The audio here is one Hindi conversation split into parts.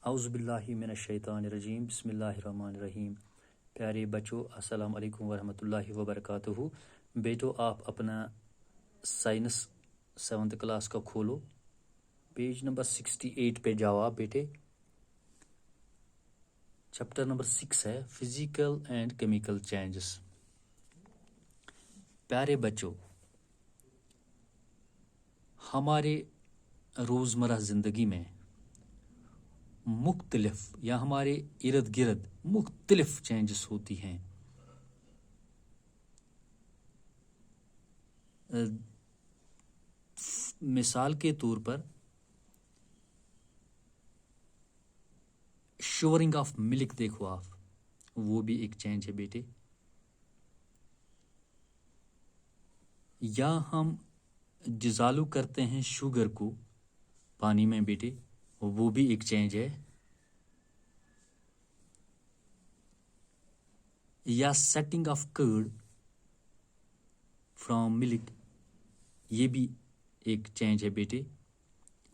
औज़ुबिल्लाहि मिनश्शैतानिर्रजीम बिस्मिल्लाहिर्रहमानिर्रहीम। प्यारे बच्चों, अस्सलाम वालेकुम वरहमतुल्लाहि वबरकातुहू। बेटो, आप अपना साइंस 7th क्लास का खोलो, पेज नंबर 68 पे जाओ आप बेटे। चैप्टर नंबर 6 है फिजिकल एंड केमिकल चेंजेस। प्यारे बच्चों, हमारे रोज़मर्रा ज़िंदगी में मुख्तलिफ या हमारे इर्द गिर्द मुख्तलिफ चेंजेस होती हैं। मिसाल के तौर पर शोरिंग ऑफ मिल्क देखो आप, वो भी एक चेंज है बेटे। या हम डिज़ाल्व करते हैं शुगर को पानी में बेटे, वो भी एक चेंज है। या setting of curd from milk, ये भी एक चेंज है बेटे।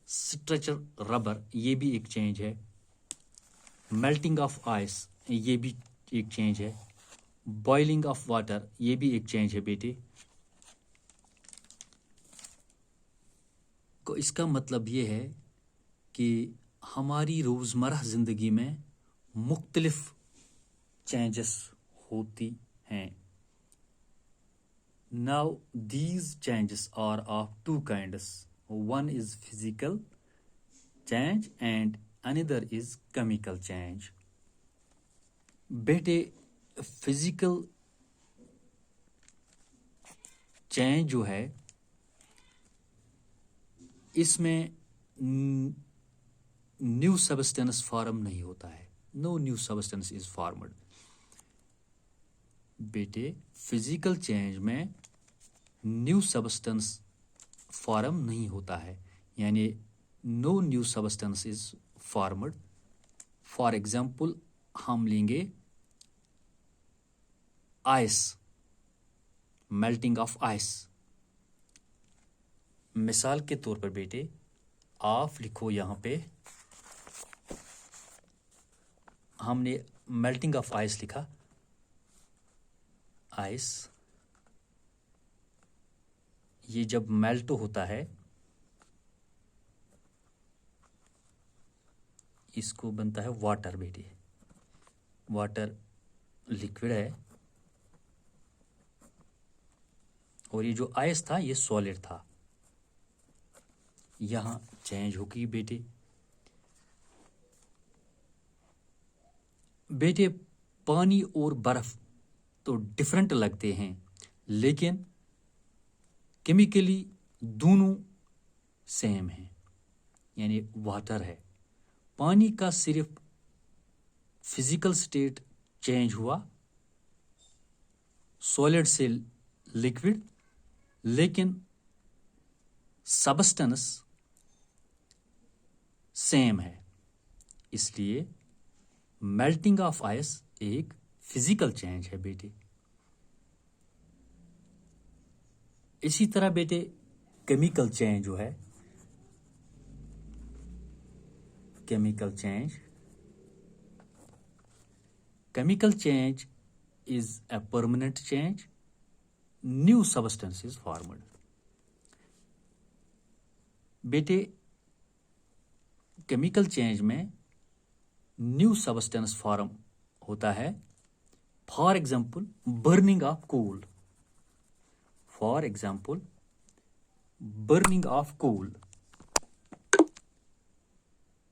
स्ट्रेचर रबर, ये भी एक चेंज है। मेल्टिंग ऑफ आइस, ये भी एक चेंज है। बॉइलिंग ऑफ वाटर, ये भी एक चेंज है बेटे। तो इसका मतलब ये है कि हमारी रोज़मर्रा ज़िंदगी में मुख्तलिफ चेंजेस होती हैं। Now these changes are of two kinds. One is physical change and another is chemical change. बेटे, फिजिकल चेंज जो है इसमें न्यू सब्सटेंस फॉर्म नहीं होता है। No new substance is formed. बेटे, फिजिकल चेंज में न्यू सब्सटेंस फॉर्म नहीं होता है, यानी no new substance is formed. For example हम लेंगे आइस, मेल्टिंग ऑफ आइस। मिसाल के तौर पर बेटे आप लिखो यहाँ पे, हमने मेल्टिंग ऑफ आइस लिखा। आइस ये जब मेल्ट होता है, इसको बनता है वाटर बेटे। वाटर लिक्विड है और ये जो आइस था ये सॉलिड था। यहां चेंज होगी बेटे। बेटे, पानी और बर्फ तो डिफरेंट लगते हैं, लेकिन केमिकली दोनों सेम हैं, यानी वाटर है। पानी का सिर्फ फिजिकल स्टेट चेंज हुआ सॉलिड से लिक्विड, लेकिन सब्सटेंस सेम है। इसलिए मेल्टिंग ऑफ आइस एक फिजिकल चेंज है बेटे। इसी तरह बेटे केमिकल चेंज जो है, chemical change is a permanent change. New substance is formed. बेटे, केमिकल चेंज में न्यू सब्सटेंस फॉर्म होता है। For example burning of coal. For example burning of coal,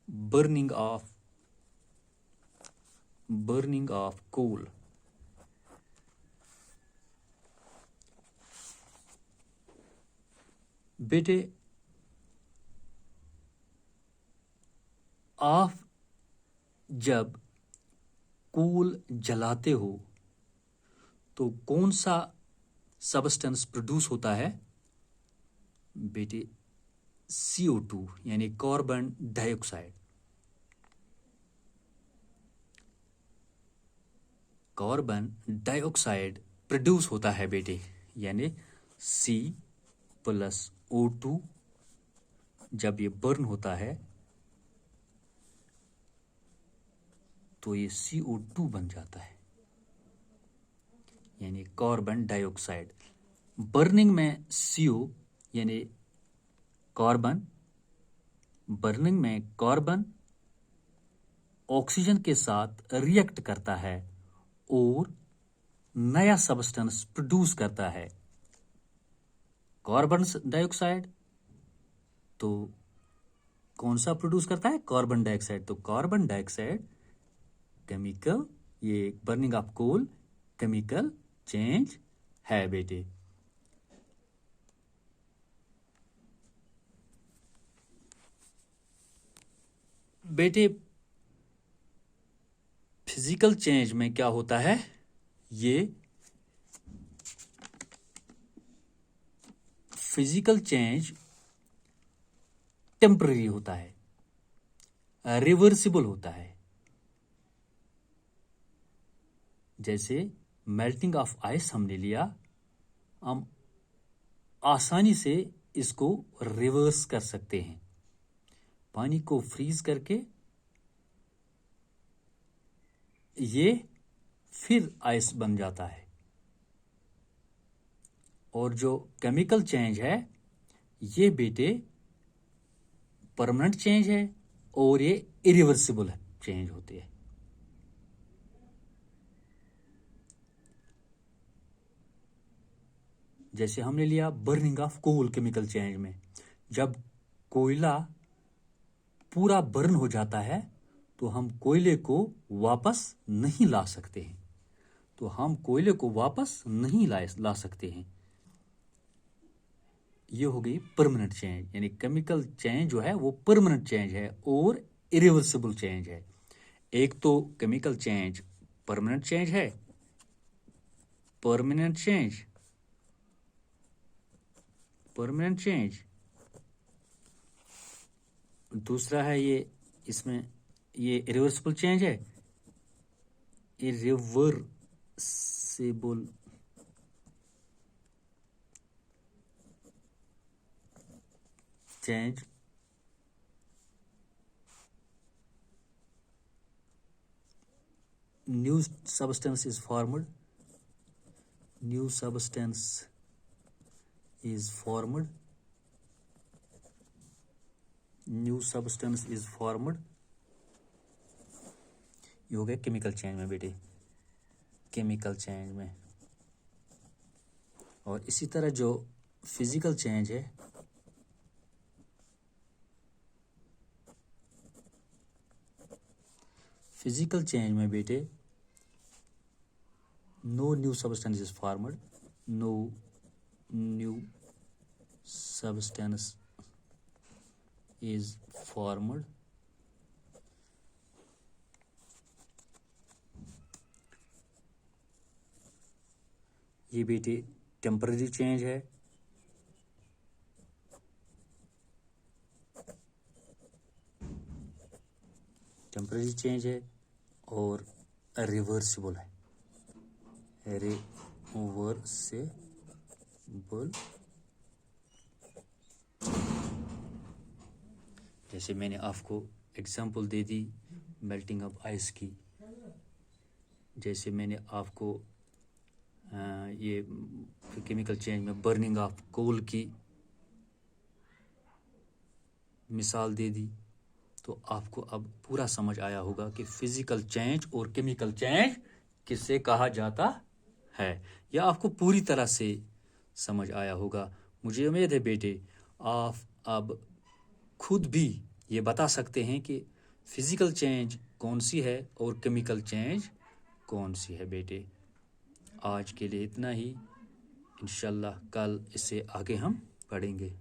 burning of coal. बेटे, आप जब कोल जलाते हो तो कौन सा सब्सटेंस प्रोड्यूस होता है बेटे? CO2 यानी carbon dioxide. Carbon dioxide produce होता है बेटे, यानी C+O2 जब ये बर्न होता है तो ये CO2 बन जाता है, यानी कार्बन डाइऑक्साइड। बर्निंग में CO यानी कार्बन, बर्निंग में कार्बन ऑक्सीजन के साथ रिएक्ट करता है और नया सब्सटेंस प्रोड्यूस करता है, कार्बन डाइऑक्साइड। तो कौन सा प्रोड्यूस करता है? Carbon dioxide. तो कार्बन डाइऑक्साइड केमिकल, ये burning of coal chemical change है बेटे। बेटे फिजिकल चेंज में क्या होता है? ये फिजिकल चेंज टेम्पररी होता है, रिवर्सिबल होता है। जैसे मेल्टिंग ऑफ आइस हमने लिया, हम आसानी से इसको रिवर्स कर सकते हैं। पानी को फ्रीज करके ये फिर आइस बन जाता है। और जो केमिकल चेंज है ये बेटे परमानेंट चेंज है और ये इरिवर्सिबल चेंज होते हैं। जैसे हमने लिया burning of coal chemical change में, जब कोयला पूरा बर्न हो जाता है तो हम कोयले को वापस नहीं ला सकते हैं। तो हम कोयले को वापस नहीं ला सकते हैं। ये हो गई परमानेंट चेंज, यानी केमिकल चेंज जो है वो परमानेंट चेंज है और इरिवर्सिबल चेंज है। एक तो केमिकल चेंज परमानेंट चेंज है, परमानेंट चेंज, परमानेंट चेंज। दूसरा है ये, इसमें ये इरिवर्सिबल चेंज है, irreversible change, new substance is formed, new substance is formed, new substance is formed। ये हो गया केमिकल चेंज में बेटे, केमिकल चेंज में। और इसी तरह जो फिजिकल चेंज है, फिजिकल चेंज में बेटे no new substance is formed, no new substance is formed. ये बेटे टेम्पररी चेंज है। टेम्पररी चेंज है और रिवर्सिबल है, रिवर्सिबल। जैसे मैंने आपको एग्जांपल दे दी मेल्टिंग ऑफ आइस की, जैसे मैंने आपको ये केमिकल चेंज में बर्निंग ऑफ कोल की मिसाल दे दी, तो आपको अब पूरा समझ आया होगा कि फिजिकल चेंज और केमिकल चेंज किससे कहा जाता है। यह आपको पूरी तरह से समझ आया होगा। मुझे उम्मीद है बेटे आप अब खुद भी ये बता सकते हैं कि फिजिकल चेंज कौन सी है और केमिकल चेंज कौन सी है बेटे। आज के लिए इतना ही, इंशाल्लाह कल इससे आगे हम पढ़ेंगे।